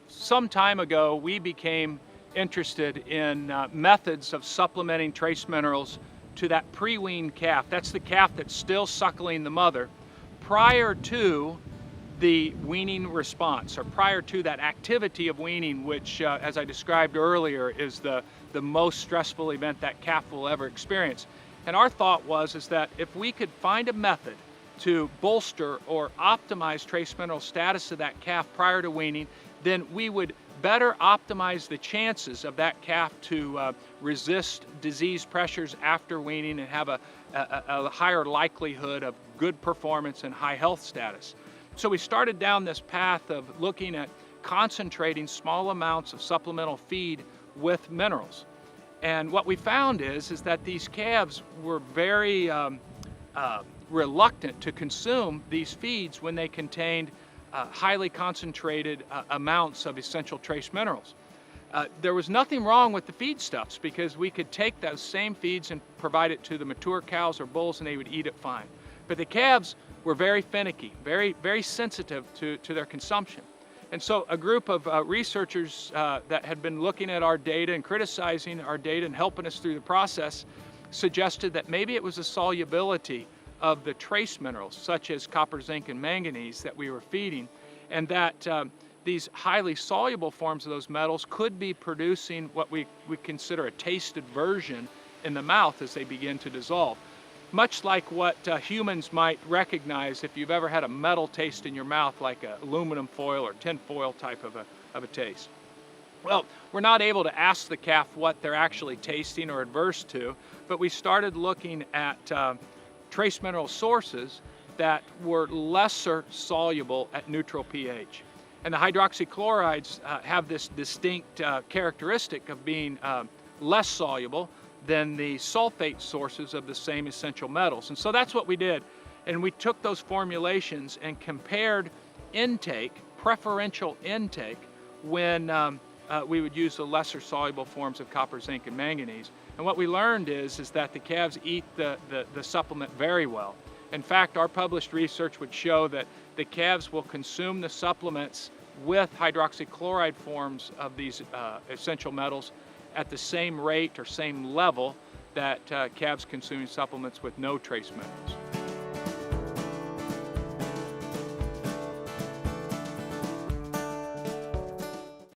some time ago, we became interested in methods of supplementing trace minerals to that pre-weaned calf. That's the calf that's still suckling the mother prior to the weaning response, or prior to that activity of weaning, which, as I described earlier, is the most stressful event that calf will ever experience. And our thought is that if we could find a method to bolster or optimize trace mineral status of that calf prior to weaning, then we would better optimize the chances of that calf to resist disease pressures after weaning and have a higher likelihood of good performance and high health status. So we started down this path of looking at concentrating small amounts of supplemental feed with minerals. And what we found is that these calves were very reluctant to consume these feeds when they contained highly concentrated amounts of essential trace minerals. There was nothing wrong with the feedstuffs, because we could take those same feeds and provide it to the mature cows or bulls and they would eat it fine. But the calves were very finicky, very sensitive to their consumption. And so a group of researchers that had been looking at our data and criticizing our data and helping us through the process suggested that maybe it was the solubility of the trace minerals, such as copper, zinc, and manganese, that we were feeding, and that these highly soluble forms of those metals could be producing what we consider a tasted version in the mouth as they begin to dissolve. Much like what humans might recognize if you've ever had a metal taste in your mouth, like aluminum foil or tin foil type of a taste. Well, we're not able to ask the calf what they're actually tasting or adverse to, but we started looking at trace mineral sources that were lesser soluble at neutral pH. And the hydroxychlorides have this distinct characteristic of being less soluble than the sulfate sources of the same essential metals. And so that's what we did. And we took those formulations and compared intake, preferential intake, when we would use the lesser soluble forms of copper, zinc, and manganese. And what we learned is that the calves eat the supplement very well. In fact, our published research would show that the calves will consume the supplements with hydroxychloride forms of these essential metals at the same rate or same level that calves consuming supplements with no trace minerals.